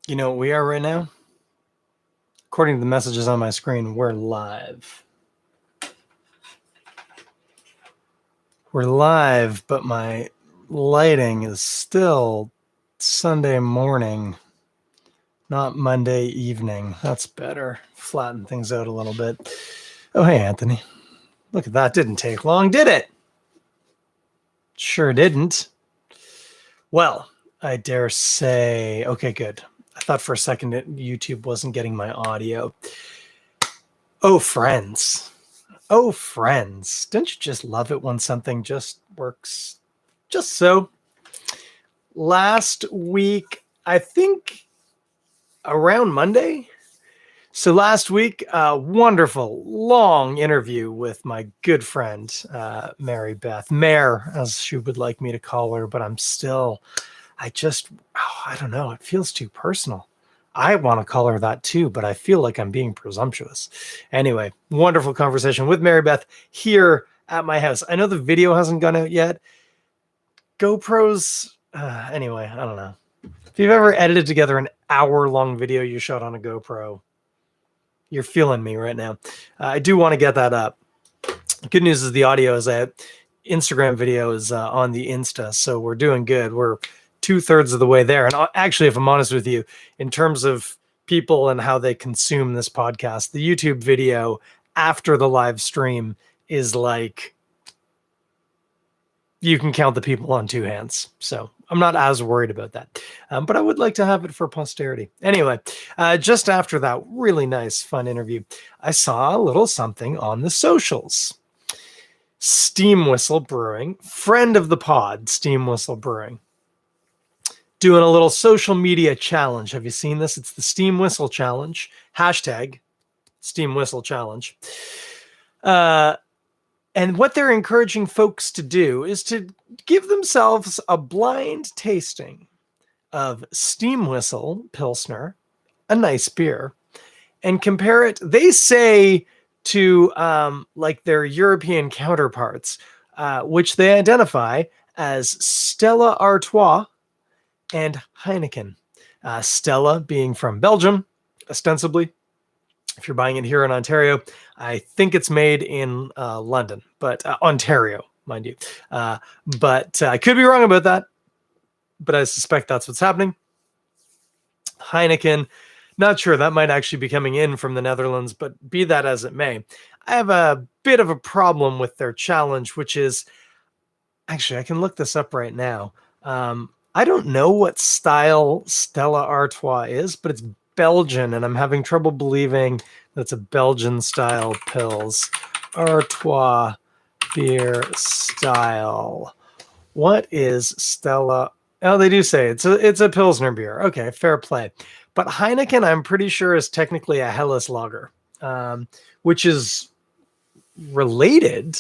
You know what we are right now? According to the messages on my screen, we're live. We're live, but my lighting is still Sunday morning, not Monday evening. That's better. Flatten things out a little bit. Oh, hey, Anthony. Look at that. Didn't take long, did it? Sure didn't. Well, I dare say, okay, good. I thought for a second YouTube wasn't getting my audio. Oh, friends. Oh, friends. Don't you just love it when something just works just so? Last week, I think around Monday. So last week, a wonderful, long interview with my good friend, Mary Beth. Mare, as she would like me to call her, but I don't know. It feels too personal. I want to call her that too, but I feel like I'm being presumptuous. Anyway, wonderful conversation with Mary Beth here at my house. I know the video hasn't gone out yet. GoPros, anyway, I don't know. If you've ever edited together an hour-long video you shot on a GoPro, you're feeling me right now. I do want to get that up. Good news is the audio is a Instagram video is on the Insta, so we're doing good. We're 2/3 of the way there. And actually, if I'm honest with you, in terms of people and how they consume this podcast, the YouTube video after the live stream is like, you can count the people on two hands. So I'm not as worried about that. But I would like to have it for posterity. Anyway, just after that really nice, fun interview, I saw a little something on the socials. Steam Whistle Brewing, friend of the pod, Steam Whistle Brewing, doing a little social media challenge. Have you seen this? It's the Steam Whistle Challenge. Hashtag Steam Whistle Challenge. And what they're encouraging folks to do is to give themselves a blind tasting of Steam Whistle Pilsner, a nice beer, and compare it, they say, to like their European counterparts, which they identify as Stella Artois and Heineken. Stella being from Belgium, ostensibly. If you're buying it here in Ontario, I think it's made in London, but Ontario, mind you. But I could be wrong about that, but I suspect that's what's happening. Heineken, not sure. That might actually be coming in from the Netherlands, but be that as it may, I have a bit of a problem with their challenge, which is, actually, I can look this up right now. I don't know what style Stella Artois is, but it's Belgian, and I'm having trouble believing that's a Belgian style Pils. Artois beer style. What is Stella? Oh, they do say it's a Pilsner beer. Okay, fair play. But Heineken, I'm pretty sure, is technically a Helles lager, which is related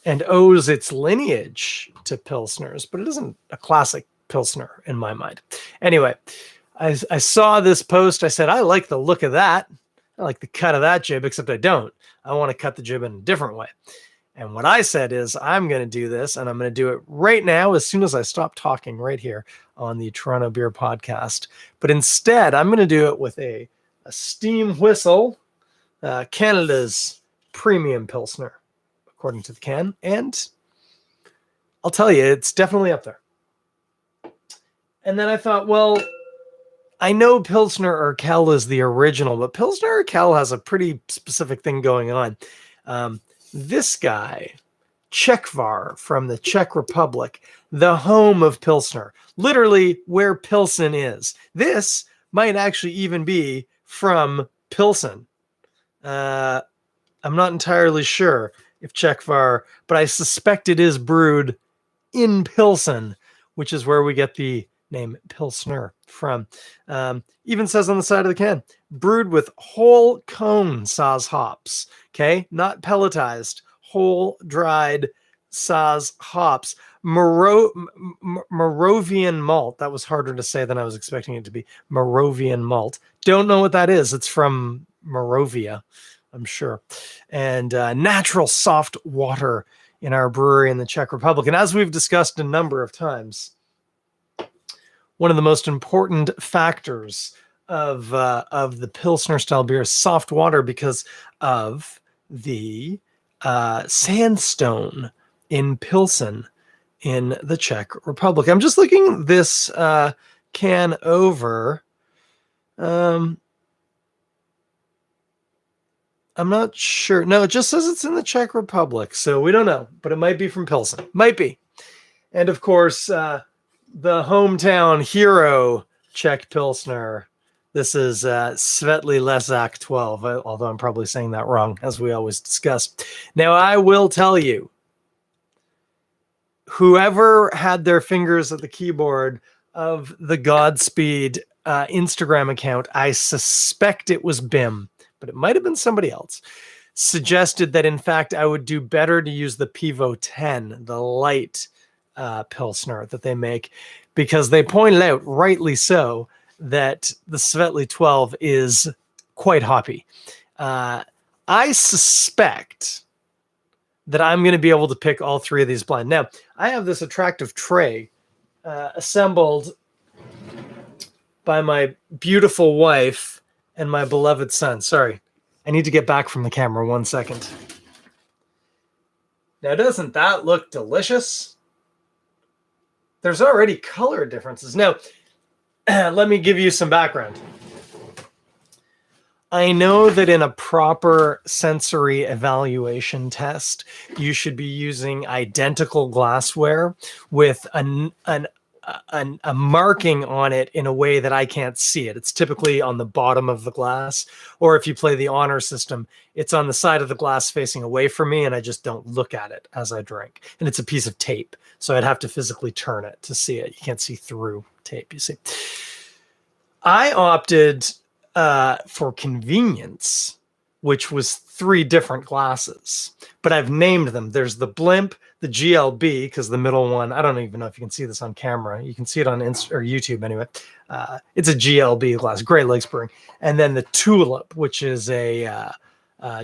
and owes its lineage to Pilsners, but it isn't a classic Pilsner in my mind. Anyway, I saw this post. I said, I like the look of that. I like the cut of that jib, except I don't. I want to cut the jib in a different way. And what I said is, I'm going to do this, and I'm going to do it right now as soon as I stop talking right here on the Toronto Beer Podcast. But instead, I'm going to do it with a Steam Whistle, Canada's premium Pilsner, according to the can. And I'll tell you, it's definitely up there. And then I thought, well, I know Pilsner Urquell is the original, but Pilsner Urquell has a pretty specific thing going on. This guy, Czechvar from the Czech Republic, the home of Pilsner, literally where Pilsen is. This might actually even be from Pilsen. I'm not entirely sure if Czechvar, but I suspect it is brewed in Pilsen, which is where we get the name Pilsner from. Even says on the side of the can, brewed with whole cone Saaz hops. Okay, not pelletized, whole dried Saaz hops. Moravian malt. That was harder to say than I was expecting it to be. Moravian malt. Don't know what that is. It's from Moravia, I'm sure. And natural soft water in our brewery in the Czech Republic. And as we've discussed a number of times, one of the most important factors of the Pilsner style beer is soft water because of the sandstone in Pilsen in the Czech Republic. I'm just looking this can over. I'm not sure. No, it just says it's in the Czech Republic, so we don't know, but it might be from Pilsen. Might be. And of course, the hometown hero Czech Pilsner. This is Svetly Lesak 12, although I'm probably saying that wrong, as we always discuss. Now, I will tell you, whoever had their fingers at the keyboard of the Godspeed Instagram account, I suspect it was Bim, but it might have been somebody else, suggested that, in fact, I would do better to use the Pivo 10, the light Pilsner that they make, because they pointed out, rightly so, that the Svetly 12 is quite hoppy. I suspect that I'm going to be able to pick all three of these blind. Now, I have this attractive tray assembled by my beautiful wife and my beloved son. Sorry, I need to get back from the camera 1 second. Now, doesn't that look delicious? There's already color differences. Now, let me give you some background. I know that in a proper sensory evaluation test, you should be using identical glassware with a marking on it in a way that I can't see it. It's typically on the bottom of the glass, or if you play the honor system, it's on the side of the glass facing away from me, and I just don't look at it as I drink. And it's a piece of tape, so I'd have to physically turn it to see it. You can't see through tape, you see. I opted for convenience, which was 3 different glasses, but I've named them. There's the Blimp, the GLB, because the middle one, I don't even know if you can see this on camera. You can see it on YouTube anyway. It's a GLB glass, Great Lakes Brewing. And then the Tulip, which is a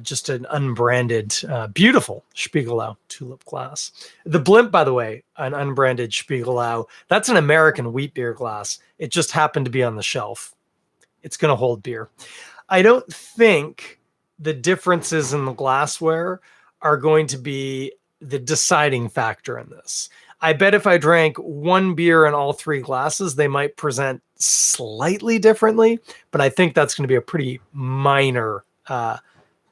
just an unbranded, beautiful Spiegelau Tulip glass. The Blimp, by the way, an unbranded Spiegelau, that's an American wheat beer glass. It just happened to be on the shelf. It's going to hold beer. I don't think the differences in the glassware are going to be the deciding factor in this. I bet if I drank one beer in all 3 glasses, they might present slightly differently, but I think that's going to be a pretty minor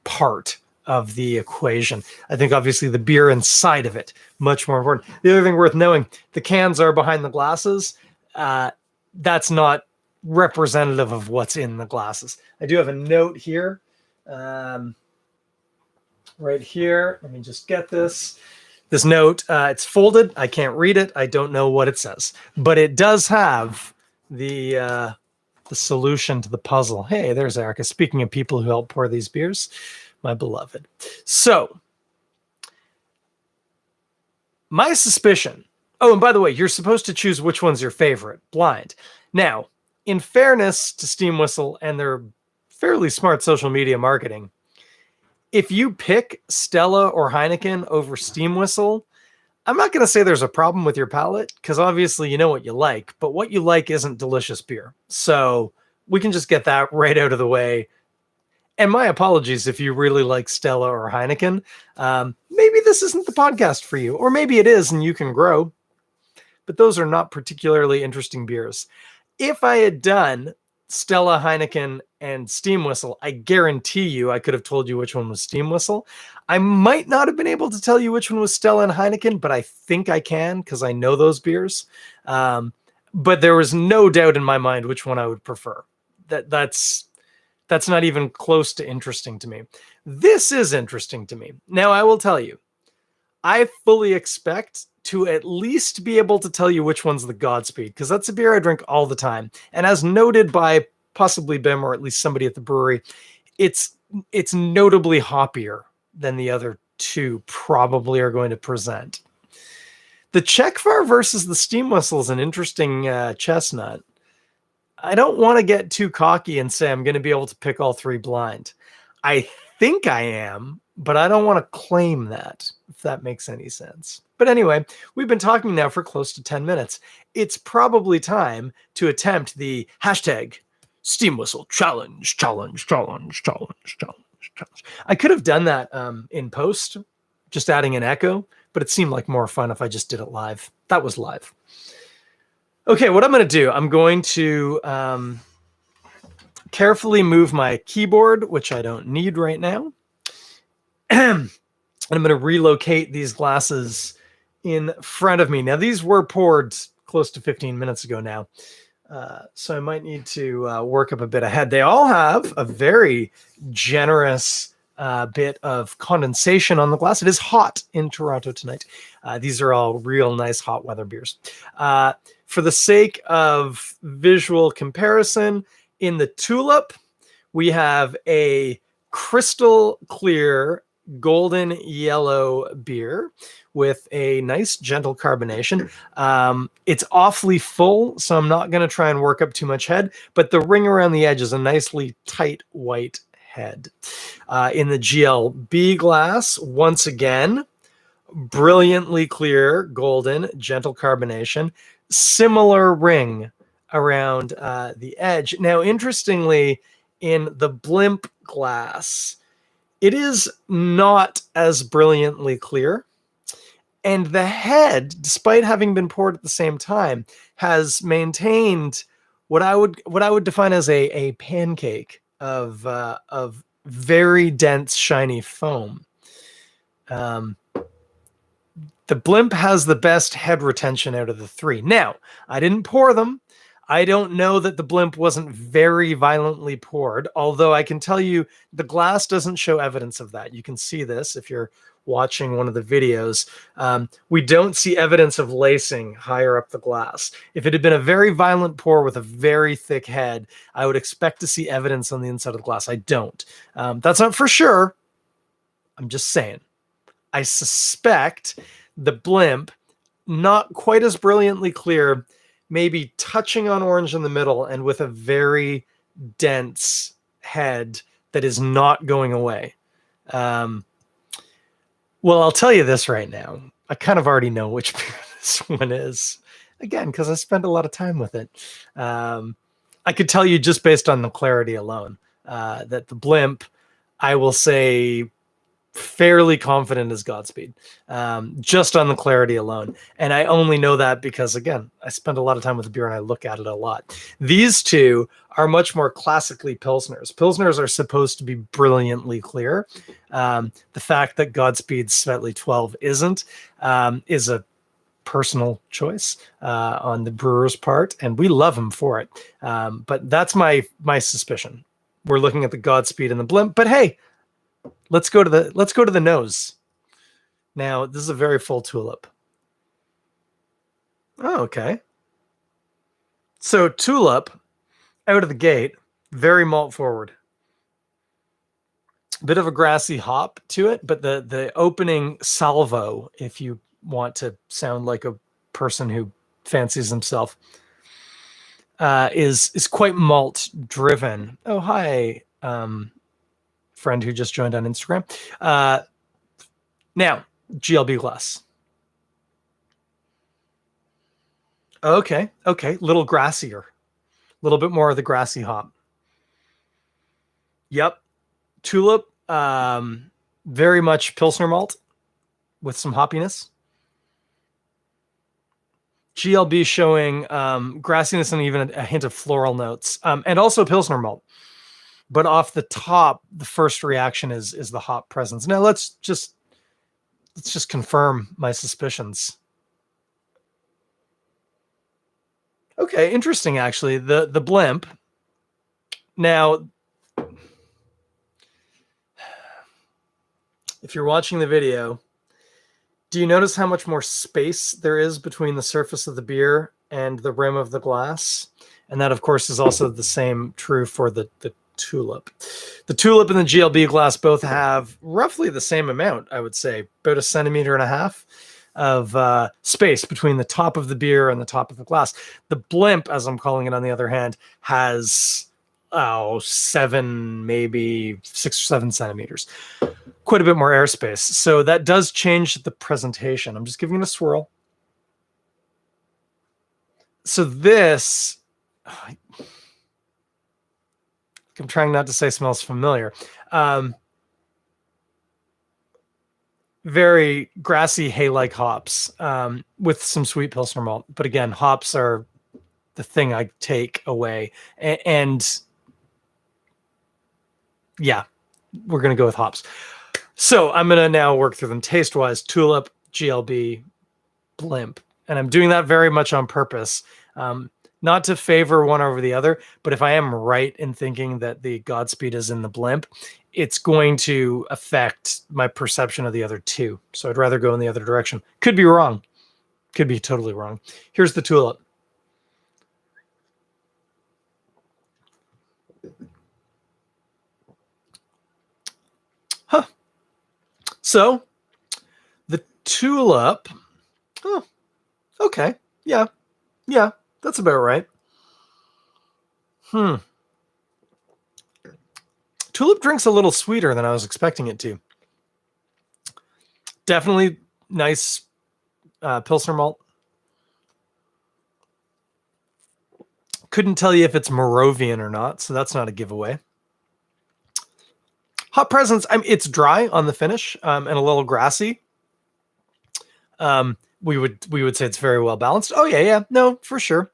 part of the equation. I think obviously the beer inside of it, much more important. The other thing worth knowing, the cans are behind the glasses. That's not representative of what's in the glasses. I do have a note here. Right here. Let me just get this. This note, it's folded. I can't read it. I don't know what it says, but it does have the solution to the puzzle. Hey, there's Erica. Speaking of people who help pour these beers, my beloved. So, my suspicion. Oh, and by the way, you're supposed to choose which one's your favorite, blind. Now, in fairness to Steam Whistle and their fairly smart social media marketing, if you pick Stella or Heineken over Steam Whistle, I'm not going to say there's a problem with your palate, because obviously you know what you like, but what you like isn't delicious beer. So we can just get that right out of the way. And my apologies if you really like Stella or Heineken. Maybe this isn't the podcast for you, or maybe it is and you can grow. But those are not particularly interesting beers. If I had done Stella, Heineken, and Steam Whistle, I guarantee you I could have told you which one was Steam Whistle. I might not have been able to tell you which one was Stella and Heineken, but I think I can because I know those beers. But there was no doubt in my mind which one I would prefer. That's not even close to interesting to me. This is interesting to me. Now, I will tell you, I fully expect to at least be able to tell you which one's the Godspeed, because that's a beer I drink all the time. And as noted by possibly Bim, or at least somebody at the brewery, it's notably hoppier than the other 2 probably are going to present. The Czechvar versus the Steam Whistle is an interesting chestnut. I don't want to get too cocky and say I'm going to be able to pick all 3 blind. I think I am, but I don't want to claim that. if that makes any sense. But anyway, we've been talking now for close to 10 minutes. It's probably time to attempt the hashtag steam whistle challenge. I could have done that in post, just adding an echo, but it seemed like more fun if I just did it live. That was live. Okay, what I'm going to do, I'm going to carefully move my keyboard, which I don't need right now. And I'm going to relocate these glasses in front of me. Now, these were poured close to 15 minutes ago now, so I might need to work up a bit ahead. They all have a very generous bit of condensation on the glass. It is hot in Toronto tonight. These are all real nice hot weather beers. For the sake of visual comparison, in the Tulip, we have a crystal clear golden yellow beer with a nice gentle carbonation. It's awfully full, so I'm not going to try and work up too much head, but the ring around the edge is a nicely tight white head. In the GLB glass, once again, brilliantly clear golden gentle carbonation, similar ring around the edge. Now, interestingly, in the blimp glass, it is not as brilliantly clear. And the head, despite having been poured at the same time, has maintained what I would define as a pancake of very dense, shiny foam. The blimp has the best head retention out of the three. Now, I didn't pour them. I don't know that the blimp wasn't very violently poured, although I can tell you the glass doesn't show evidence of that. You can see this if you're watching one of the videos. We don't see evidence of lacing higher up the glass. If it had been a very violent pour with a very thick head, I would expect to see evidence on the inside of the glass. I don't. That's not for sure. I'm just saying. I suspect the blimp, not quite as brilliantly clear, maybe touching on orange in the middle and with a very dense head that is not going away. Well, I'll tell you this right now. I kind of already know which beer this one is. Again, because I spent a lot of time with it. I could tell you just based on the clarity alone that the blimp, I will say, fairly confident is Godspeed, just on the clarity alone. And I only know that because, again, I spend a lot of time with the beer and I look at it a lot. These two are much more classically Pilsners. Pilsners are supposed to be brilliantly clear. The fact that Godspeed Svetly 12 isn't is a personal choice on the brewer's part, and we love him for it. But that's my suspicion. We're looking at the Godspeed and the blimp, but hey, let's go to the nose. Now, this is a very full tulip. Oh, okay. So tulip, out of the gate, very malt forward. Bit of a grassy hop to it, but the opening salvo, if you want to sound like a person who fancies himself, is quite malt driven. Oh, hi. Friend who just joined on Instagram. Now, GLB glass. Okay, little grassier. A little bit more of the grassy hop. Yep. Tulip, very much Pilsner malt with some hoppiness. GLB showing grassiness and even a hint of floral notes, and also Pilsner malt. But off the top, the first reaction is the hop presence. Now let's just confirm my suspicions. Okay, interesting actually. The blimp. Now, if you're watching the video, do you notice how much more space there is between the surface of the beer and the rim of the glass? And that, of course, is also the same true for the tulip. The tulip and the GLB glass both have roughly the same amount, I would say, about 1.5 centimeters of space between the top of the beer and the top of the glass. The blimp, as I'm calling it, on the other hand, has 7, maybe 6 or 7 centimeters. Quite a bit more airspace. So that does change the presentation. I'm just giving it a swirl. So this, I'm trying not to say smells familiar. Very grassy hay-like hops with some sweet Pilsner malt. But again, hops are the thing I take away. And yeah, we're going to go with hops. So I'm going to now work through them taste-wise. Tulip, GLB, Blimp. And I'm doing that very much on purpose. Not to favor one over the other, but if I am right in thinking that the Godspeed is in the Blimp, it's going to affect my perception of the other two. So I'd rather go in the other direction. Could be wrong. Could be totally wrong. Here's the Tulip. Huh. So the Tulip. Oh, okay. Yeah. Yeah. That's about right. Tulip drink's a little sweeter than I was expecting it to. Definitely nice Pilsner malt. Couldn't tell you if it's Moravian or not, so that's not a giveaway. Hop presence, it's dry on the finish and a little grassy. We would say it's very well balanced. Oh yeah, no, for sure.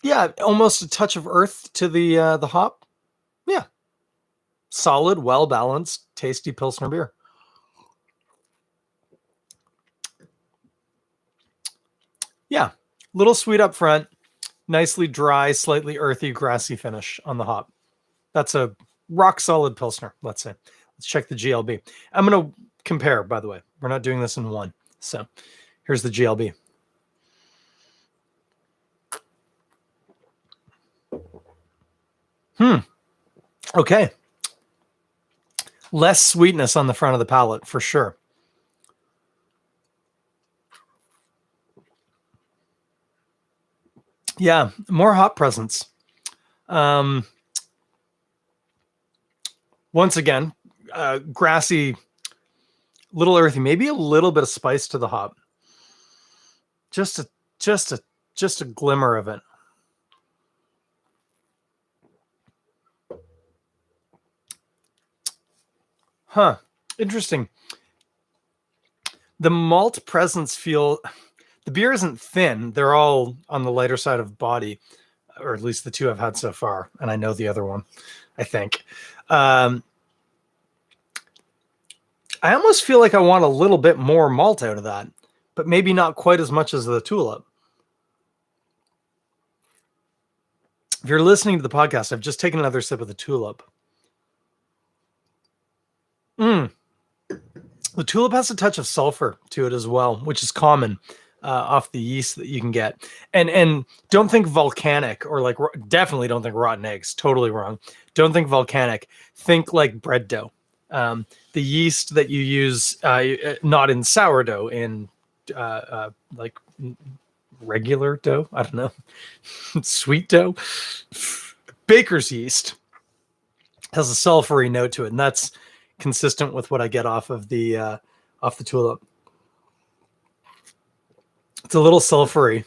Yeah, almost a touch of earth to the hop. Yeah, solid, well balanced, tasty Pilsner beer. Yeah, little sweet up front, nicely dry, slightly earthy, grassy finish on the hop. That's a rock solid Pilsner, let's say. Let's check the GLB. I'm going to compare, by the way. We're not doing this in one. So here's the GLB. Okay. Less sweetness on the front of the palate, for sure. Yeah, more hop presence. Once again, grassy, little earthy, maybe a little bit of spice to the hop. Just a glimmer of it. Huh. Interesting. The malt presence the beer isn't thin. They're all on the lighter side of body, or at least the two I've had so far. And I know the other one, I think. I almost feel like I want a little bit more malt out of that, but maybe not quite as much as the Tulip. If you're listening to the podcast, I've just taken another sip of the Tulip. The Tulip has a touch of sulfur to it as well, which is common off the yeast that you can get. And don't think volcanic or like, definitely don't think rotten eggs. Totally wrong. Don't think volcanic. Think like bread dough. The yeast that you use, not in sourdough, in like regular dough. I don't know. Sweet dough. Baker's yeast has a sulfury note to it, and that's consistent with what I get off the Tulip. It's a little sulfury,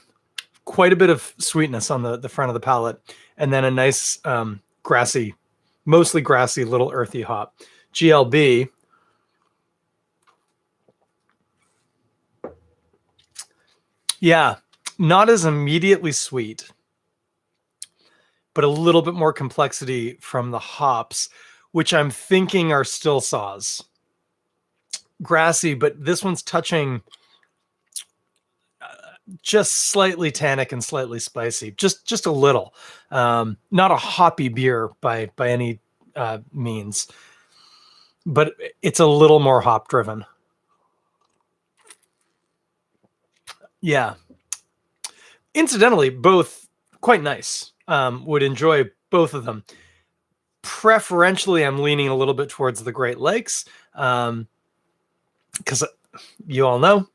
quite a bit of sweetness on the front of the palate, and then a nice grassy, mostly grassy, little earthy hop. GLB. Yeah, not as immediately sweet, but a little bit more complexity from the hops, which I'm thinking are still saws. Grassy, but this one's touching just slightly tannic and slightly spicy, just a little. Not a hoppy beer by any means, but it's a little more hop driven. Yeah. Incidentally, both quite nice. Would enjoy both of them. Preferentially, I'm leaning a little bit towards the Great Lakes because you all know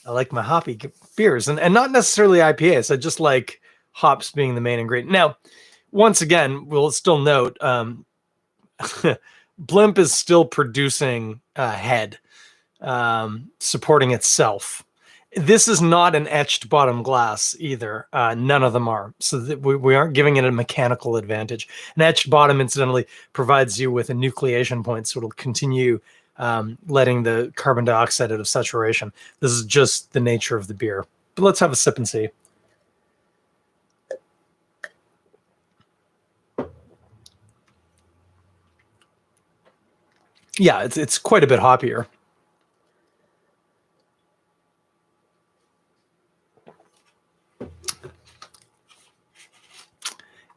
I like my hoppy beers, and not necessarily IPAs. I just like hops being the main ingredient. Now, once again, we'll still note Blimp is still producing head, supporting itself. This is not an etched bottom glass either. None of them are. So we aren't giving it a mechanical advantage. An etched bottom, incidentally, provides you with a nucleation point, so it'll continue letting the carbon dioxide out of saturation. This is just the nature of the beer. But let's have a sip and see. Yeah, it's quite a bit hoppier.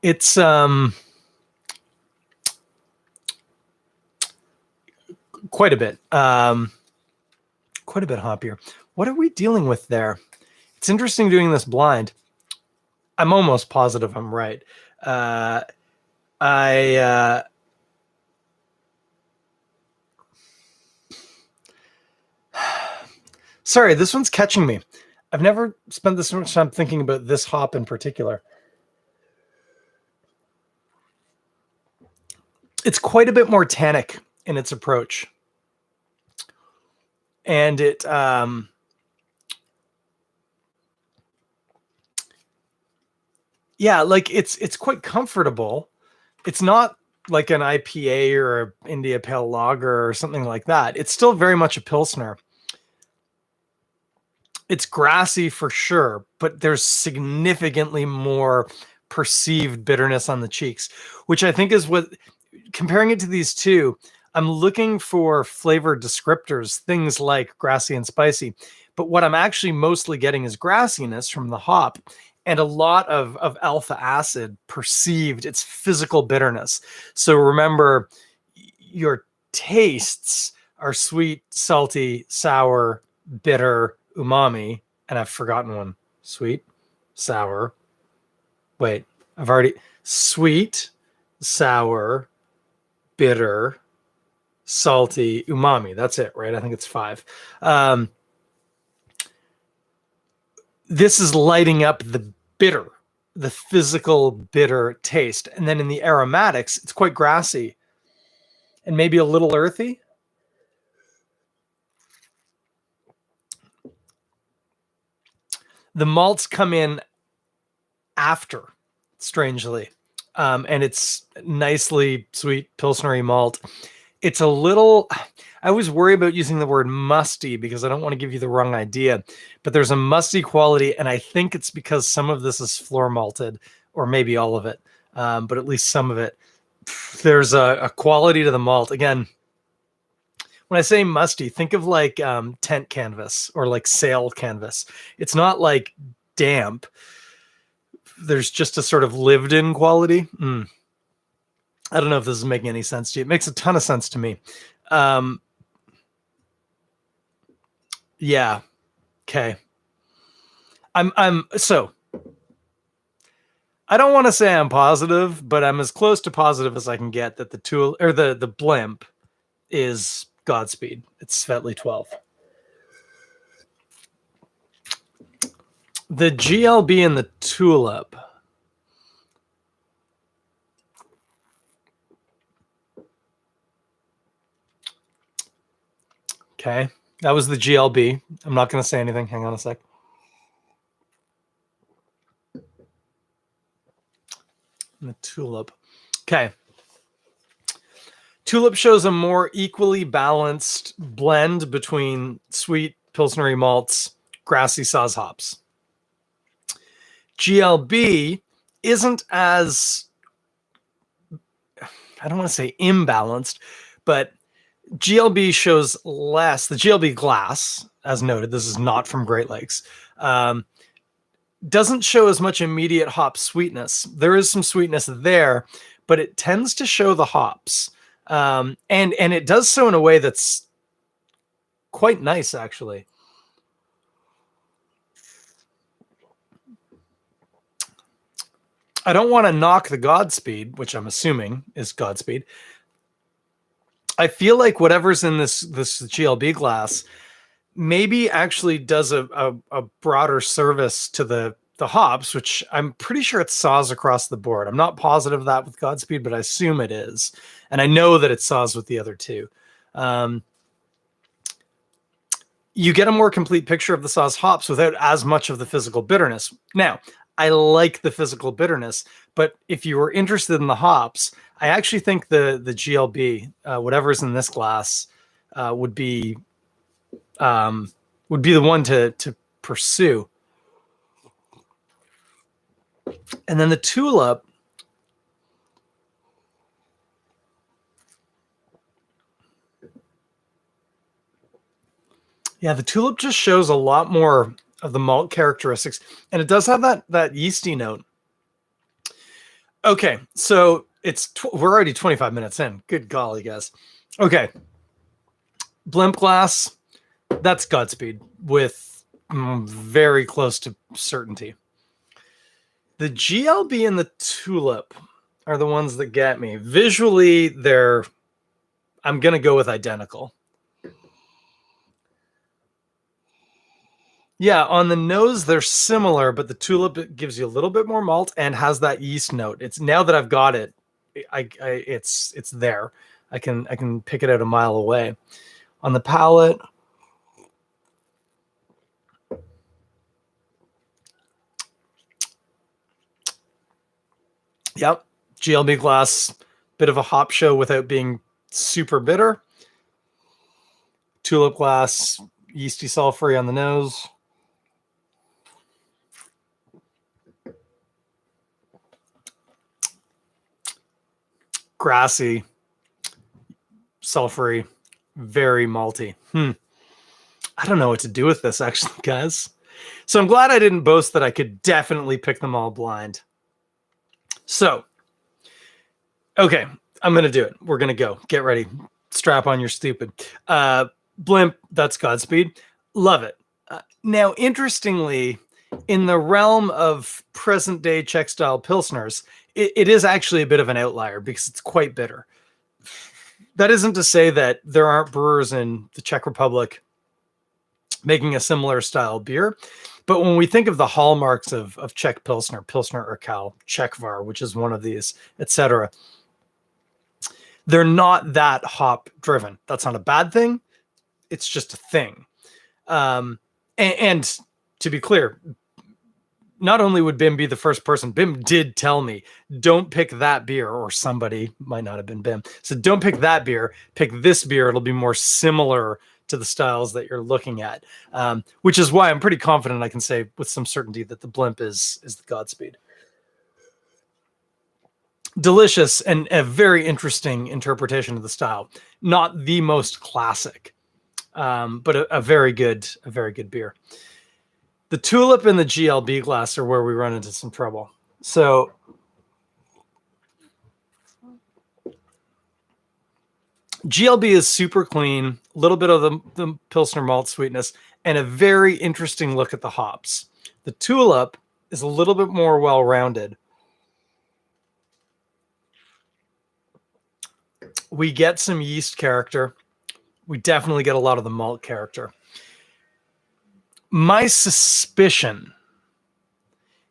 It's quite a bit hoppier. What are we dealing with there? It's interesting doing this blind. I'm almost positive I'm right. Sorry, this one's catching me. I've never spent this much time thinking about this hop in particular. It's quite a bit more tannic in its approach. And it yeah, like it's quite comfortable. It's not like an IPA or an India Pale Lager or something like that. It's still very much a Pilsner. It's grassy for sure, but there's significantly more perceived bitterness on the cheeks, which I think is what, comparing it to these two, I'm looking for flavor descriptors, things like grassy and spicy. But what I'm actually mostly getting is grassiness from the hop and a lot of alpha acid perceived, its physical bitterness. So remember, your tastes are sweet, salty, sour, bitter, umami, and I've forgotten one. Sweet, sour. Wait, I've already sweet, sour, bitter, salty, umami. That's it, right? I think it's 5. This is lighting up the bitter, the physical bitter taste. And then in the aromatics, it's quite grassy and maybe a little earthy. The malts come in after, strangely. And it's nicely sweet Pilsner malt. It's a little, I always worry about using the word musty because I don't want to give you the wrong idea, but there's a musty quality. And I think it's because some of this is floor malted, or maybe all of it, but at least some of it. There's a quality to the malt. Again, when I say musty, think of like tent canvas or like sail canvas. It's not like damp. There's just a sort of lived in quality. I don't know if this is making any sense to you. It makes a ton of sense to me. Yeah. Okay. So I don't want to say I'm positive, but I'm as close to positive as I can get that the tool or the blimp is Godspeed. It's Svetli 12. The GLB and the tulip. Okay, that was the GLB. I'm not going to say anything. Hang on a sec. And the tulip. Okay. Tulip shows a more equally balanced blend between sweet Pilsner malts, grassy Saaz hops. GLB isn't as, I don't want to say imbalanced, but GLB shows less. The GLB glass, as noted, this is not from Great Lakes, doesn't show as much immediate hop sweetness. There is some sweetness there, but it tends to show the hops. And it does so in a way that's quite nice, actually. I don't want to knock the Godspeed, which I'm assuming is Godspeed. I feel like whatever's in this GLB glass, maybe actually does a broader service to the hops, which I'm pretty sure it saws across the board. I'm not positive of that with Godspeed, but I assume it is. And I know that it saws with the other two. You get a more complete picture of the sauce hops without as much of the physical bitterness. Now, I like the physical bitterness, but if you were interested in the hops, I actually think the GLB, whatever's in this glass, would be the one to pursue. And then the tulip, yeah, the tulip just shows a lot more of the malt characteristics, and it does have that yeasty note. Okay, so we're already 25 minutes in. Good golly, guys. Okay, blimp glass, that's Godspeed with very close to certainty. The GLB and the tulip are the ones that get me. Visually, I'm going to go with identical. Yeah, on the nose, they're similar, but the tulip gives you a little bit more malt and has that yeast note. It's now that I've got it, it's there. I can pick it out a mile away. On the palate, yep, GLB glass, bit of a hop show without being super bitter. Tulip glass, yeasty sulfury on the nose. Grassy, sulfury, very malty. I don't know what to do with this, actually, guys. So I'm glad I didn't boast that I could definitely pick them all blind. So, okay, I'm going to do it. We're going to go. Get ready. Strap on your stupid. Blimp, that's Godspeed. Love it. Now, interestingly, in the realm of present-day Czech-style Pilsners, it is actually a bit of an outlier because it's quite bitter. That isn't to say that there aren't brewers in the Czech Republic making a similar style beer. But when we think of the hallmarks of Czech Pilsner, Pilsner Urquell, Czechvar, which is one of these, etc., they're not that hop driven. That's not a bad thing. It's just a thing. And to be clear, not only would Bim be the first person, Bim did tell me, don't pick that beer, or somebody, might not have been Bim, so don't pick that beer, pick this beer. It'll be more similar to the styles that you're looking at, which is why I'm pretty confident I can say with some certainty that the blimp is the Godspeed. Delicious and a very interesting interpretation of the style. Not the most classic, but a very good beer. The tulip and the GLB glass are where we run into some trouble. So GLB is super clean, a little bit of the Pilsner malt sweetness, and a very interesting look at the hops. The tulip is a little bit more well-rounded. We get some yeast character. We definitely get a lot of the malt character. My suspicion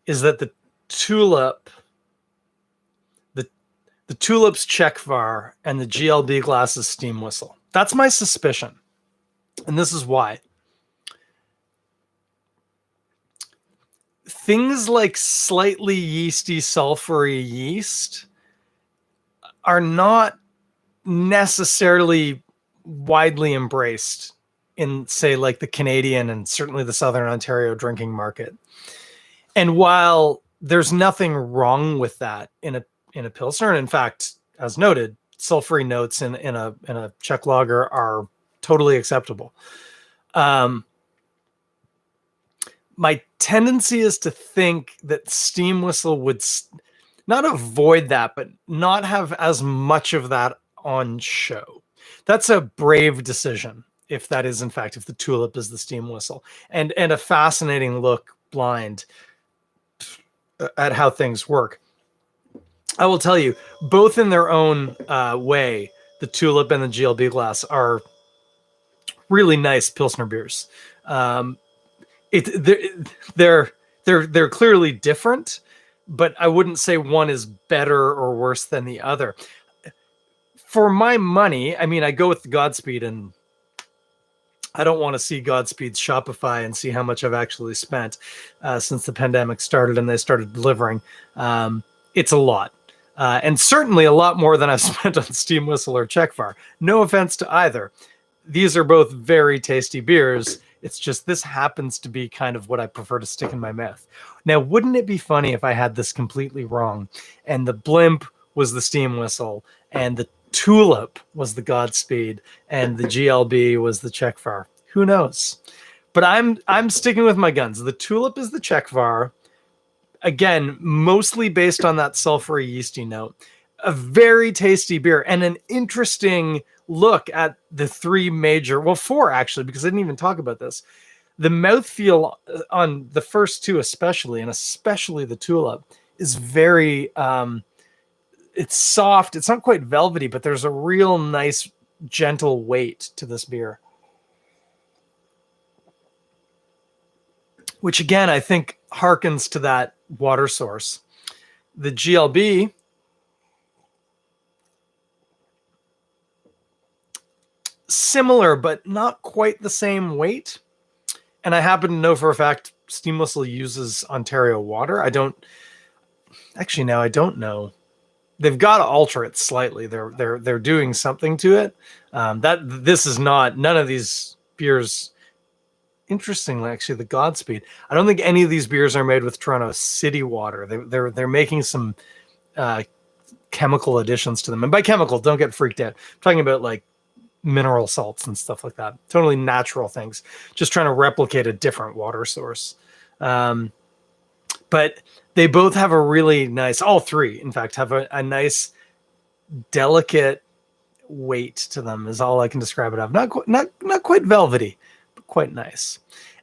is that the tulip, the tulip's Czechvar and the GLB glass's steam whistle. That's my suspicion. And this is why. Things like slightly yeasty, sulfury yeast are not necessarily widely embraced in, say, like the Canadian and certainly the Southern Ontario drinking market. And while there's nothing wrong with that in a Pilsner, and in fact, as noted, sulfury notes in a Czech lager are totally acceptable. My tendency is to think that steam whistle would not avoid that, but not have as much of that on show. That's a brave decision, if that is, in fact, if the tulip is the steam whistle, and a fascinating look blind at how things work. I will tell you, both in their own way, the tulip and the GLB glass are really nice Pilsner beers. Um, it they're clearly different, but I wouldn't say one is better or worse than the other. For my money, I mean, I go with the Godspeed, and I don't want to see Godspeed's Shopify and see how much I've actually spent since the pandemic started and they started delivering. It's a lot. And certainly a lot more than I've spent on Steam Whistle or Czechvar. No offense to either. These are both very tasty beers. It's just this happens to be kind of what I prefer to stick in my mouth. Now, wouldn't it be funny if I had this completely wrong and the blimp was the Steam Whistle and the Tulip was the Godspeed and the GLB was the Czechvar? Who knows? But I'm sticking with my guns. The Tulip is the Czechvar. Again, mostly based on that sulfury yeasty note. A very tasty beer and an interesting look at the three major, well, four actually, because I didn't even talk about this. The mouthfeel on the first two, especially, and especially the Tulip, is very, it's soft. It's not quite velvety, but there's a real nice, gentle weight to this beer. Which again, I think harkens to that water source. The GLB, similar, but not quite the same weight. And I happen to know for a fact Steam Whistle uses Ontario water. I don't know. They've got to alter it slightly. They're doing something to it. This is not, none of these beers. Interestingly, actually, the Godspeed, I don't think any of these beers are made with Toronto City water. They're making some chemical additions to them. And by chemical, don't get freaked out. I'm talking about like mineral salts and stuff like that. Totally natural things. Just trying to replicate a different water source. But they both have a really nice, all three, in fact, have a nice, delicate weight to them is all I can describe it of. Not quite velvety, but quite nice.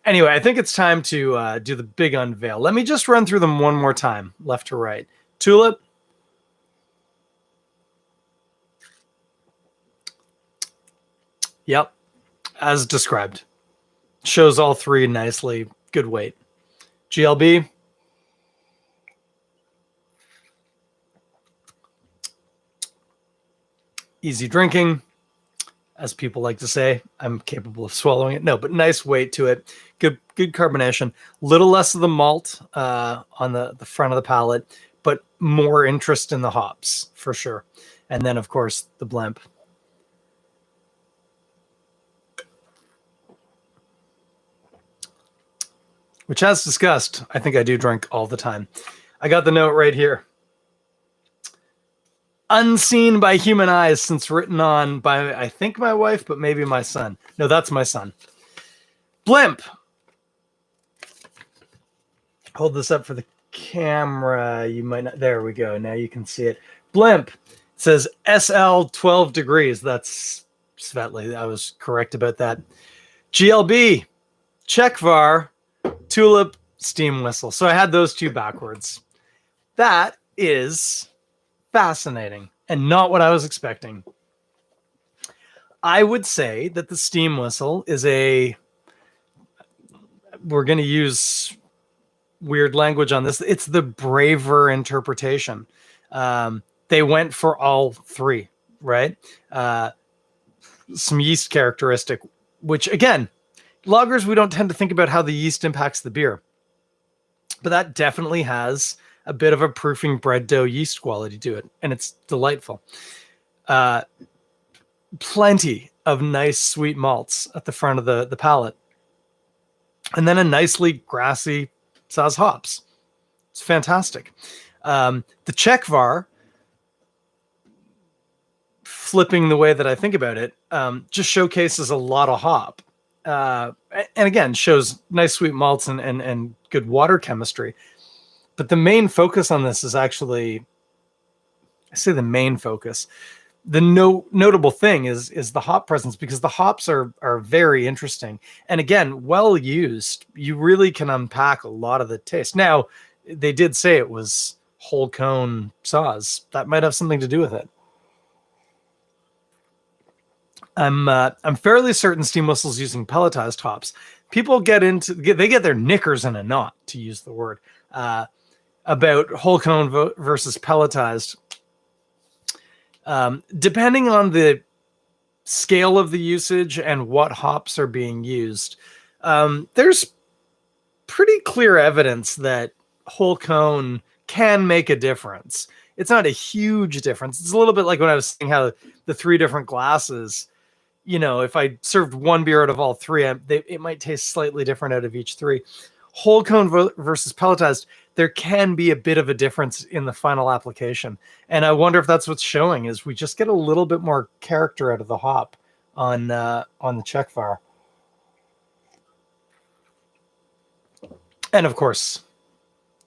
Anyway, I think it's time to do the big unveil. Let me just run through them one more time, left to right. Tulip. Yep, as described. Shows all three nicely. Good weight. GLB. Easy drinking, as people like to say. I'm capable of swallowing it. No, but nice weight to it. Good carbonation. Little less of the malt on the front of the palate, but more interest in the hops for sure. And then, of course, the blimp. Which, as discussed, I think I do drink all the time. I got the note right here. Unseen by human eyes since written on by, I think, my wife, but maybe my son. No, that's my son. Blimp. Hold this up for the camera. You might not. There we go. Now you can see it. Blimp. It says SL 12 degrees. That's Svetley. I was correct about that. GLB. Czechvar. Tulip, Steam Whistle. So I had those two backwards. That is fascinating and not what I was expecting. I would say that the Steam Whistle is we're going to use weird language on this. It's the braver interpretation. They went for all three, right? Some yeast characteristic, which again, lagers, we don't tend to think about how the yeast impacts the beer. But that definitely has a bit of a proofing bread dough yeast quality to it. And it's delightful. Plenty of nice sweet malts at the front of the palate. And then a nicely grassy Saaz hops. It's fantastic. The Czechvar, flipping the way that I think about it, just showcases a lot of hop. And again, shows nice sweet malts and good water chemistry. But the main focus on this is actually, I say the main focus, the notable thing is the hop presence, because the hops are very interesting. And again, well used, you really can unpack a lot of the taste. Now, they did say it was whole cone Saaz. That might have something to do with it. I'm fairly certain steam whistles using pelletized hops. People they get their knickers in a knot, to use the word, about whole cone versus pelletized. Depending on the scale of the usage and what hops are being used, there's pretty clear evidence that whole cone can make a difference. It's not a huge difference. It's a little bit like when I was saying how the three different glasses, if I served one beer out of all three, it might taste slightly different out of each three. Whole cone versus pelletized, there can be a bit of a difference in the final application. And I wonder if that's what's showing, is we just get a little bit more character out of the hop on the Czechvar. And of course,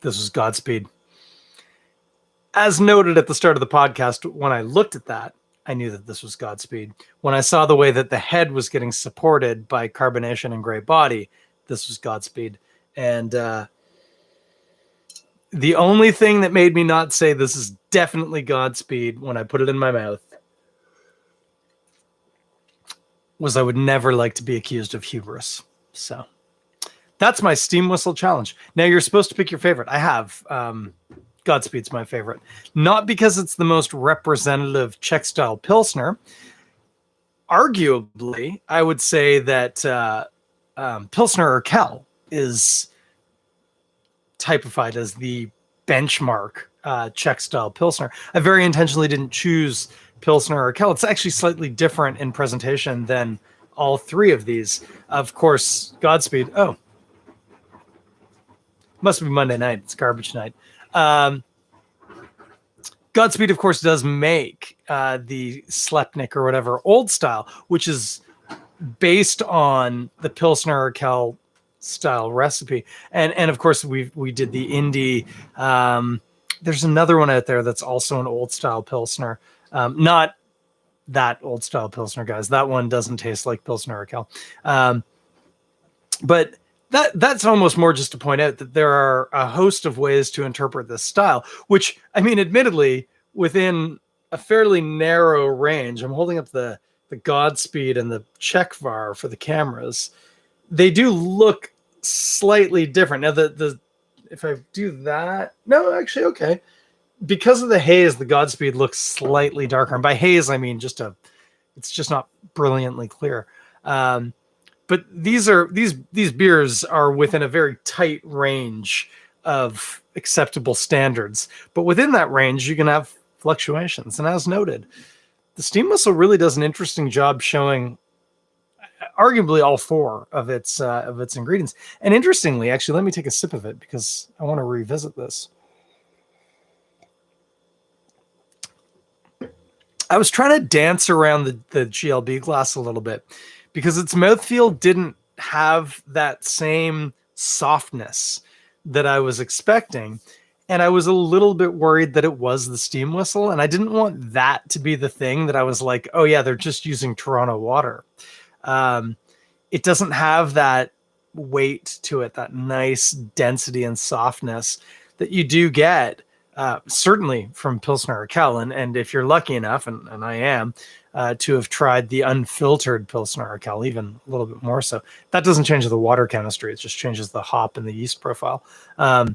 this was Godspeed. As noted at the start of the podcast, when I looked at that, I knew that this was Godspeed. When I saw the way that the head was getting supported by carbonation and gray body, this was Godspeed. And the only thing that made me not say this is definitely Godspeed when I put it in my mouth was I would never like to be accused of hubris. So that's my steam whistle challenge. Now you're supposed to pick your favorite. I have Godspeed's my favorite. Not because it's the most representative Czech style Pilsner. Arguably, I would say that Pilsner Urquell is typified as the benchmark Czech style Pilsner. I very intentionally didn't choose Pilsner Urquell. It's actually slightly different in presentation than all three of these. Of course, Godspeed. Oh, must be Monday night. It's garbage night. Godspeed, of course, does make the Slepnik or whatever old style, which is based on the Pilsner Urquell style recipe. And of course, we did the Indy. There's another one out there that's also an old style Pilsner. Not that old style Pilsner, guys. That one doesn't taste like Pilsner Urquell. But that's almost more just to point out that there are a host of ways to interpret this style, which, I mean, admittedly, within a fairly narrow range. I'm holding up the Godspeed and the Czechvar for the cameras. They do look slightly different. Now, if I do that, no, actually, okay. Because of the haze, the Godspeed looks slightly darker. And by haze, I mean it's just not brilliantly clear. But these beers are within a very tight range of acceptable standards. But within that range, you can have fluctuations. And as noted, the steam whistle really does an interesting job showing arguably all four of its ingredients. And interestingly, actually, let me take a sip of it because I want to revisit this. I was trying to dance around the GLB glass a little bit because its mouthfeel didn't have that same softness that I was expecting. And I was a little bit worried that it was the steam whistle. And I didn't want that to be the thing that I was like, oh yeah, they're just using Toronto water. It doesn't have that weight to it, that nice density and softness that you do get certainly from Pilsner Urquell. And if you're lucky enough, and I am, to have tried the unfiltered Pilsner Urquell, even a little bit more so, that doesn't change the water chemistry. It just changes the hop and the yeast profile. But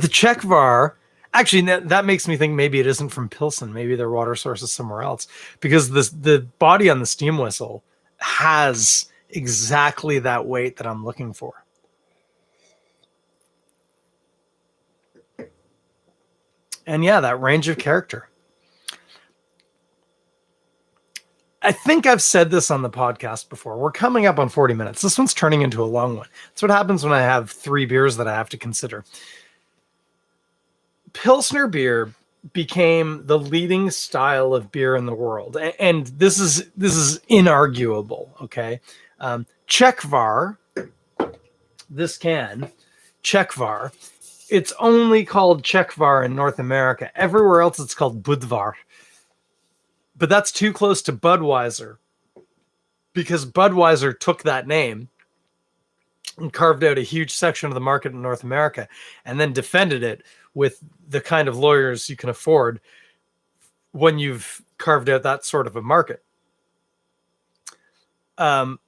the Czechvar, actually, that makes me think maybe it isn't from Pilsen. Maybe their water source is somewhere else, because the body on the steam whistle has exactly that weight that I'm looking for. And yeah, that range of character. I think I've said this on the podcast before. We're coming up on 40 minutes. This one's turning into a long one. That's what happens when I have 3 beers that I have to consider. Pilsner beer became the leading style of beer in the world. And this is inarguable, okay? Czechvar, this can, Czechvar, it's only called Czechvar in North America. Everywhere else it's called Budvar. But that's too close to Budweiser, because Budweiser took that name and carved out a huge section of the market in North America and then defended it with the kind of lawyers you can afford when you've carved out that sort of a market. Um,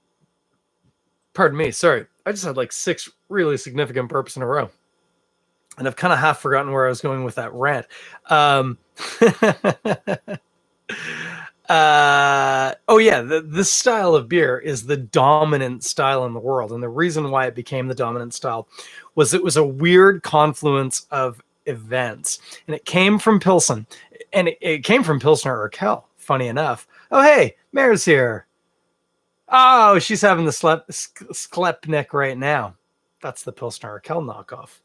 pardon me. Sorry. I just had like 6 really significant burps in a row. And I've kind of half forgotten where I was going with that rant. Oh yeah, this style of beer is the dominant style in the world, and the reason why it became the dominant style was it was a weird confluence of events, and it came from Pilsen, and it came from Pilsner Urquell. Funny enough. Oh hey, Mare's here. Oh, she's having the Sklepnik right now. That's the Pilsner Urquell knockoff.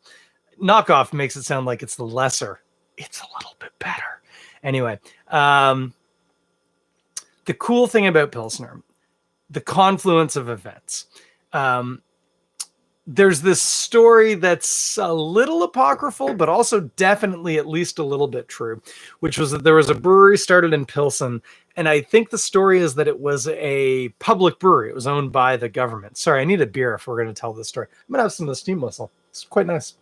Knockoff makes it sound like it's the lesser. It's a little bit better. Anyway, the cool thing about Pilsner, the confluence of events. There's this story that's a little apocryphal, but also definitely at least a little bit true, which was that there was a brewery started in Pilsen. And I think the story is that it was a public brewery. It was owned by the government. Sorry, I need a beer if we're going to tell this story. I'm going to have some of the steam whistle. It's quite nice.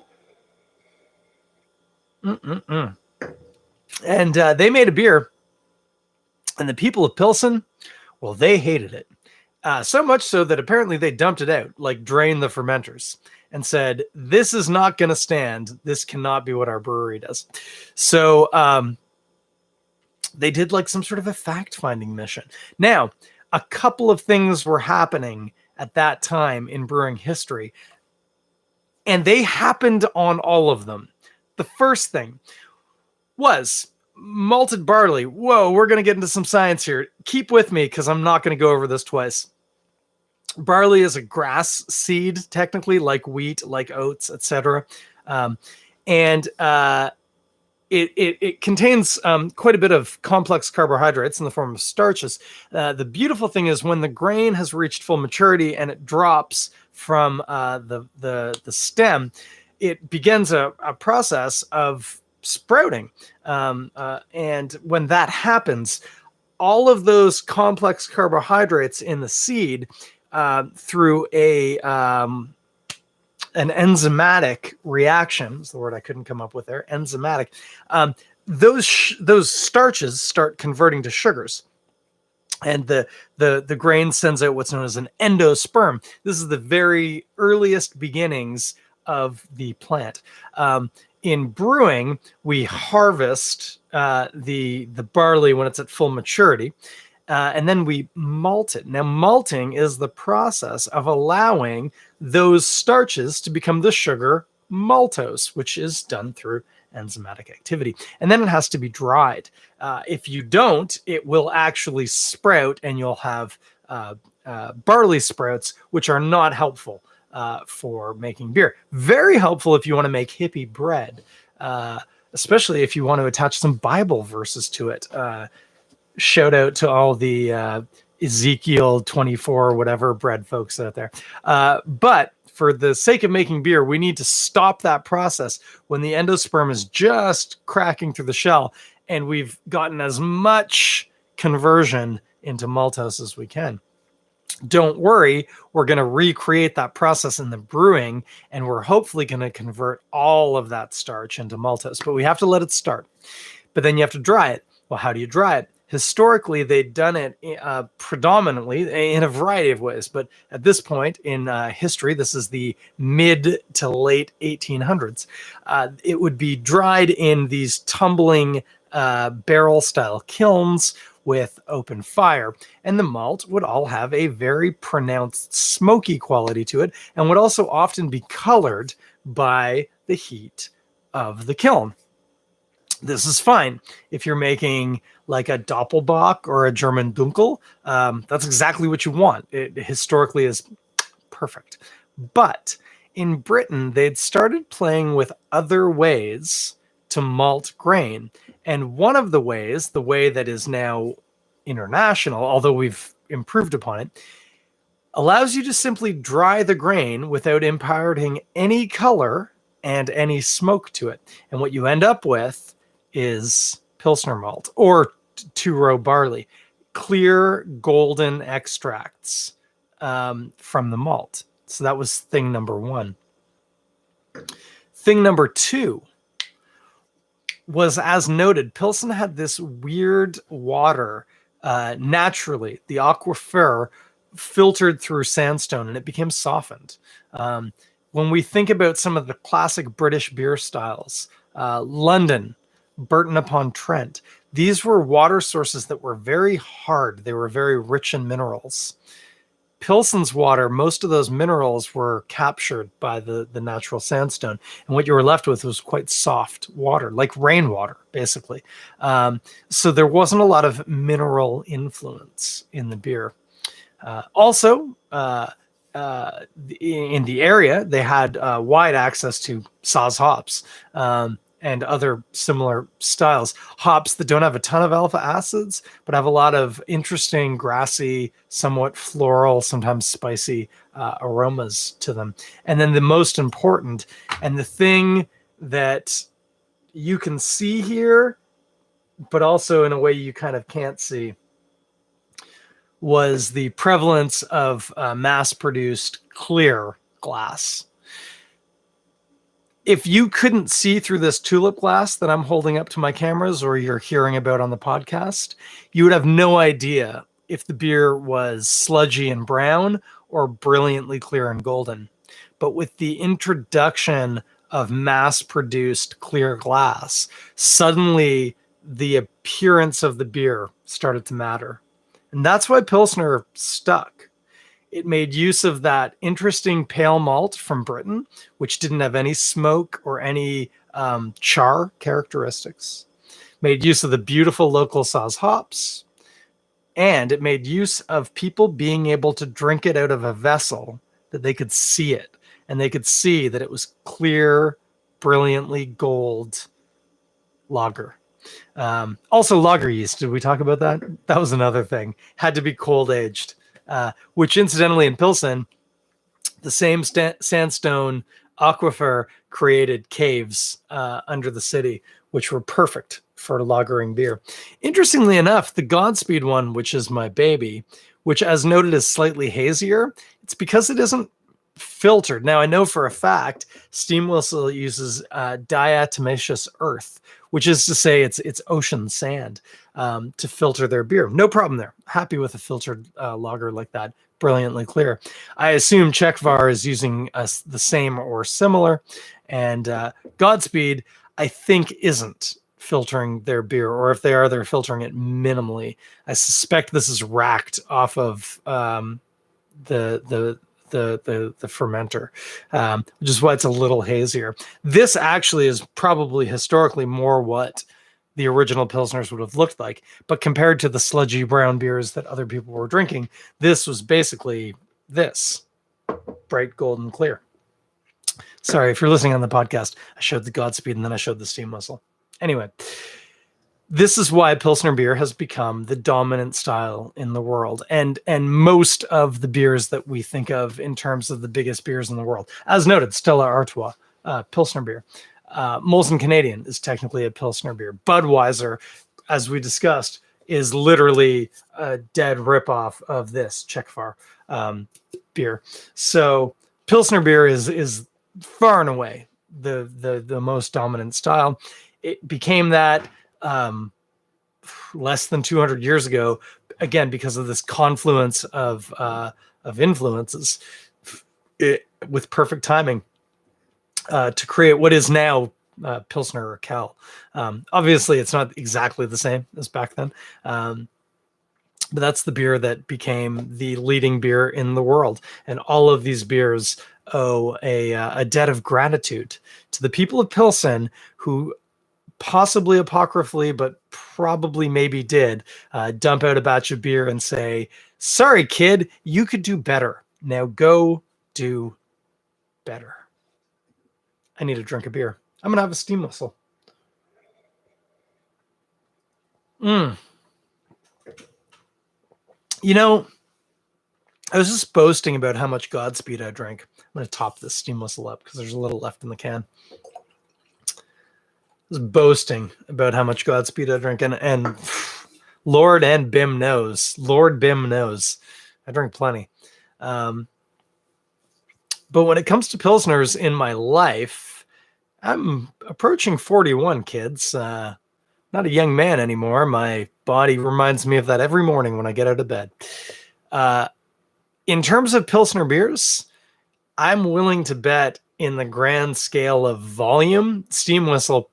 And they made a beer. And the people of Pilsen, well, they hated it. So much so that apparently they dumped it out, like drained the fermenters, and said, this is not going to stand. This cannot be what our brewery does. So they did like some sort of a fact-finding mission. Now, a couple of things were happening at that time in brewing history, and they happened on all of them. The first thing was malted barley. Whoa, we're going to get into some science here. Keep with me because I'm not going to go over this twice. Barley is a grass seed, technically, like wheat, like oats, etc. And it contains quite a bit of complex carbohydrates in the form of starches. The beautiful thing is when the grain has reached full maturity and it drops from the stem, it begins a process of sprouting. And when that happens, all of those complex carbohydrates in the seed, through an enzymatic reaction, is the word I couldn't come up with there, enzymatic, those starches start converting to sugars. And the grain sends out what's known as an endosperm. This is the very earliest beginnings of the plant. In brewing, we harvest the barley when it's at full maturity, and then we malt it. Now, malting is the process of allowing those starches to become the sugar maltose, which is done through enzymatic activity. And then it has to be dried. If you don't, it will actually sprout, and you'll have barley sprouts, which are not helpful for making beer. Very helpful if you want to make hippie bread, especially if you want to attach some Bible verses to it. Shout out to all the Ezekiel 24 whatever bread folks out there. But for the sake of making beer, we need to stop that process when the endosperm is just cracking through the shell, and we've gotten as much conversion into maltose as we can. Don't worry, we're going to recreate that process in the brewing, and we're hopefully going to convert all of that starch into maltose, but we have to let it start. But then you have to dry it. Well, how do you dry it? Historically, they'd done it predominantly in a variety of ways, but at this point in history, this is the mid to late 1800s, it would be dried in these tumbling barrel-style kilns with open fire, and the malt would all have a very pronounced smoky quality to it, and would also often be colored by the heat of the kiln. This is fine if you're making like a Doppelbock or a German Dunkel. That's exactly what you want. It historically is perfect. But in Britain, they'd started playing with other ways to malt grain. And one of the ways, the way that is now international, although we've improved upon it, allows you to simply dry the grain without imparting any color and any smoke to it. And what you end up with is Pilsner malt or two-row barley, clear golden extracts from the malt. So that was thing number one. Thing number two was, as noted, Pilsen had this weird water naturally, the aquifer filtered through sandstone and it became softened. Um, when we think about some of the classic British beer styles, London, Burton upon Trent, these were water sources that were very hard. They were very rich in minerals. Pilsen's water, most of those minerals were captured by the natural sandstone. And what you were left with was quite soft water, like rainwater, basically. So there wasn't a lot of mineral influence in the beer. Also, in the area, they had wide access to Saaz hops and other similar styles. Hops that don't have a ton of alpha acids, but have a lot of interesting, grassy, somewhat floral, sometimes spicy aromas to them. And then the most important, and the thing that you can see here, but also in a way you kind of can't see, was the prevalence of mass-produced clear glass. If you couldn't see through this tulip glass that I'm holding up to my cameras or you're hearing about on the podcast, you would have no idea if the beer was sludgy and brown or brilliantly clear and golden. But with the introduction of mass-produced clear glass, suddenly the appearance of the beer started to matter. And that's why Pilsner stuck. It made use of that interesting pale malt from Britain, which didn't have any smoke or any char characteristics. Made use of the beautiful local Saaz hops. And it made use of people being able to drink it out of a vessel that they could see it. And they could see that it was clear, brilliantly gold lager. Also, lager yeast. Did we talk about that? That was another thing. Had to be cold aged, which incidentally in Pilsen, the same sandstone aquifer created caves under the city, which were perfect for lagering beer. Interestingly enough, the Godspeed one, which is my baby, which as noted is slightly hazier, it's because it isn't filtered. Now, I know for a fact steam whistle uses diatomaceous earth, which is to say it's ocean sand to filter their beer. No problem there. Happy with a filtered lager like that. Brilliantly clear. I assume Czechvar is using the same or similar. And Godspeed, I think, isn't filtering their beer. Or if they are, they're filtering it minimally. I suspect this is racked off of the fermenter, which is why it's a little hazier. This actually is probably historically more what the original Pilsners would have looked like, but compared to the sludgy brown beers that other people were drinking, this was basically this, bright golden clear. Sorry, if you're listening on the podcast, I showed the Godspeed and then I showed the steam whistle. Anyway, this is why Pilsner beer has become the dominant style in the world, and most of the beers that we think of in terms of the biggest beers in the world. As noted, Stella Artois, Pilsner beer. Molson Canadian is technically a Pilsner beer. Budweiser, as we discussed, is literally a dead ripoff of this Czechvar beer. So Pilsner beer is far and away the most dominant style. It became that less than 200 years ago, again, because of this confluence of influences, with perfect timing to create what is now Pilsner or Kel. Obviously, it's not exactly the same as back then, but that's the beer that became the leading beer in the world. And all of these beers owe a debt of gratitude to the people of Pilsen who possibly apocryphally, but probably maybe did dump out a batch of beer and say, sorry, kid, you could do better. Now go do better. I need to drink a beer. I'm going to have a steam whistle. You know, I was just boasting about how much Godspeed I drank. I'm going to top this steam whistle up because there's a little left in the can. Was boasting about how much Godspeed I drink, and Lord and Bim knows. Lord Bim knows. I drink plenty. But when it comes to Pilsners in my life, I'm approaching 41, kids. Not a young man anymore. My body reminds me of that every morning when I get out of bed. In terms of Pilsner beers, I'm willing to bet in the grand scale of volume, Steam Whistle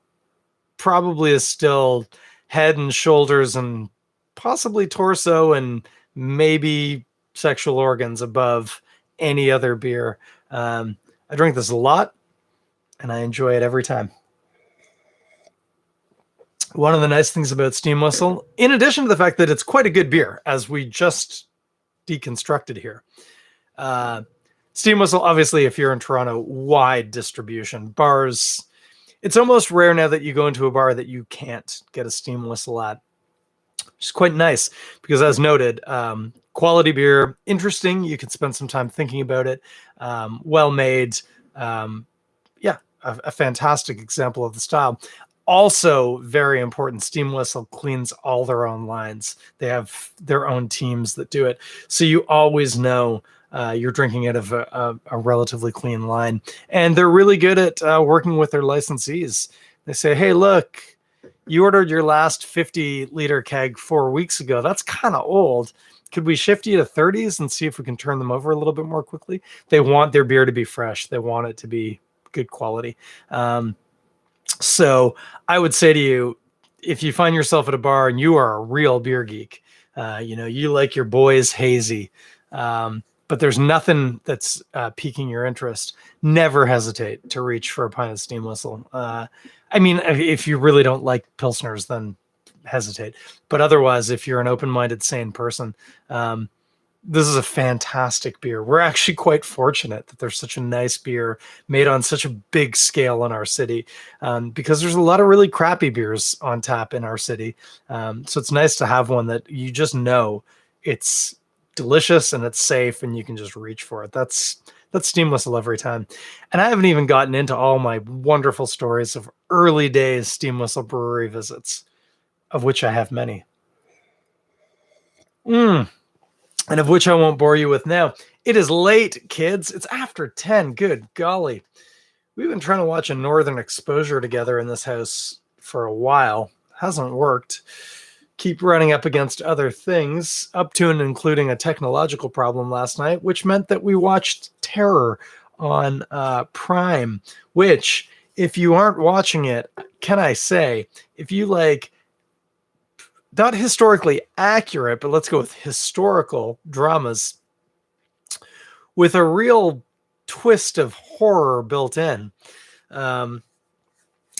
probably is still head and shoulders and possibly torso and maybe sexual organs above any other beer. I drink this a lot and I enjoy it every time. One of the nice things about Steam Whistle, in addition to the fact that it's quite a good beer, as we just deconstructed here, Steam Whistle, obviously, if you're in Toronto, wide distribution. Bars, it's almost rare now that you go into a bar that you can't get a Steam Whistle at. Which is quite nice because, as noted, quality beer, interesting. You can spend some time thinking about it. Well made. Yeah, a fantastic example of the style. Also, very important, Steam Whistle cleans all their own lines. They have their own teams that do it. So you always know you're drinking out of a relatively clean line. And they're really good at working with their licensees. They say, hey, look, you ordered your last 50-liter keg 4 weeks ago. That's kind of old. Could we shift you to 30s and see if we can turn them over a little bit more quickly? They want their beer to be fresh. They want it to be good quality. So I would say to you, if you find yourself at a bar and you are a real beer geek, you like your boys hazy, but there's nothing that's piquing your interest, never hesitate to reach for a pint of Steam Whistle. I mean, if you really don't like Pilsners, then hesitate. But otherwise, if you're an open-minded, sane person, this is a fantastic beer. We're actually quite fortunate that there's such a nice beer made on such a big scale in our city, because there's a lot of really crappy beers on tap in our city. So it's nice to have one that you just know it's delicious and it's safe and you can just reach for it. That's Steam Whistle every time. And I haven't even gotten into all my wonderful stories of early days Steam Whistle brewery visits, of which I have many. And of which I won't bore you with now. It is late, kids. It's after 10. Good golly. We've been trying to watch a Northern Exposure together in this house for a while. Hasn't worked. Keep running up against other things, up to and including a technological problem last night, which meant that we watched Terror on Prime, which, if you aren't watching it, can I say, if you like not historically accurate, but let's go with historical dramas with a real twist of horror built in.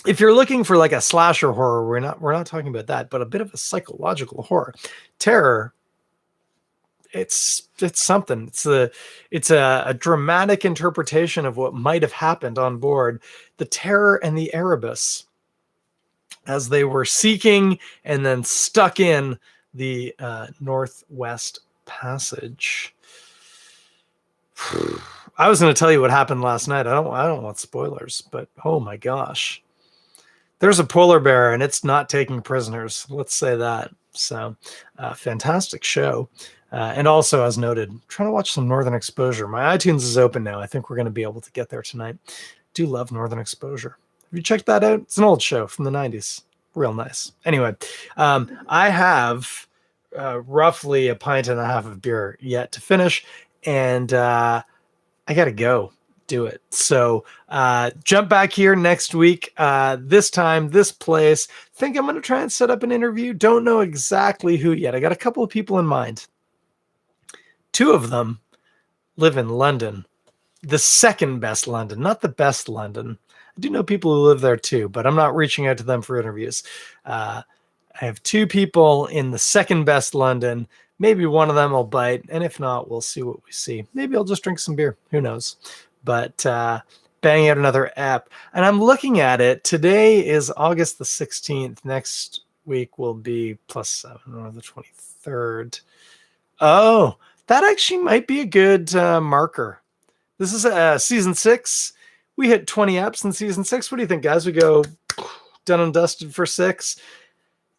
If you're looking for like a slasher horror, we're not talking about that, but a bit of a psychological horror. Terror, it's something. It's a dramatic interpretation of what might have happened on board the Terror and the Erebus, as they were seeking and then stuck in the Northwest Passage. I was going to tell you what happened last night. I don't want spoilers, but oh my gosh. There's a polar bear and it's not taking prisoners. Let's say that. So fantastic show. And also, as noted, trying to watch some Northern Exposure. My iTunes is open now. I think we're going to be able to get there tonight. Do love Northern Exposure. Have you checked that out? It's an old show from the 90s. Real nice. Anyway, I have roughly a pint and a half of beer yet to finish, and I got to go do it. So jump back here next week. This time, this place. Think I'm going to try and set up an interview. Don't know exactly who yet. I got a couple of people in mind. 2 of them live in London. The second best London, not the best London. I do know people who live there too, but I'm not reaching out to them for interviews. I have 2 people in the second best London. Maybe one of them will bite, and if not, we'll see what we see. Maybe I'll just drink some beer. Who knows? But bang out another app. And I'm looking at it. Today is August the 16th. Next week will be +7 or the 23rd. Oh, that actually might be a good marker. This is season 6. We hit 20 apps in season 6. What do you think, guys? We go done and dusted for 6.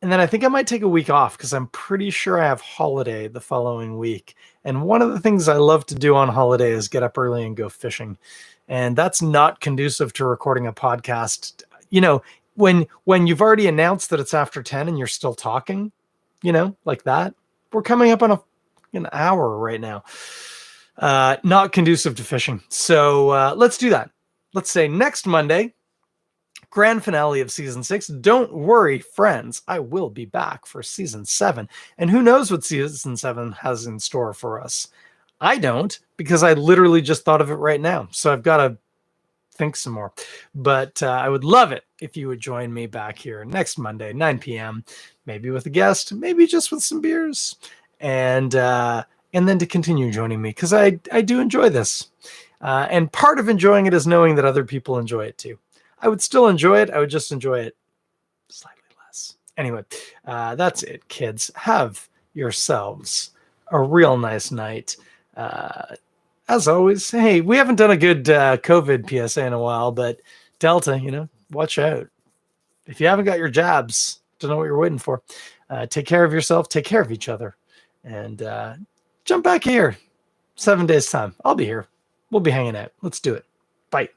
And then I think I might take a week off because I'm pretty sure I have holiday the following week. And one of the things I love to do on holiday is get up early and go fishing. And that's not conducive to recording a podcast. You know, when you've already announced that it's after 10 and you're still talking, like that, we're coming up on an hour right now. not conducive to fishing. So let's do that. Let's say next Monday, grand finale of season 6. Don't worry, friends. I will be back for season 7. And who knows what season 7 has in store for us? I don't, because I literally just thought of it right now. So I've got to think some more. But I would love it if you would join me back here next Monday, 9 p.m., maybe with a guest, maybe just with some beers, and then to continue joining me, because I do enjoy this. And part of enjoying it is knowing that other people enjoy it too. I would still enjoy it. I would just enjoy it slightly less. Anyway, that's it, kids. Have yourselves a real nice night. As always, hey, we haven't done a good COVID PSA in a while, but Delta, watch out. If you haven't got your jabs, don't know what you're waiting for. Take care of yourself, take care of each other, and jump back here 7 days time. I'll be here. We'll be hanging out. Let's do it. Bye.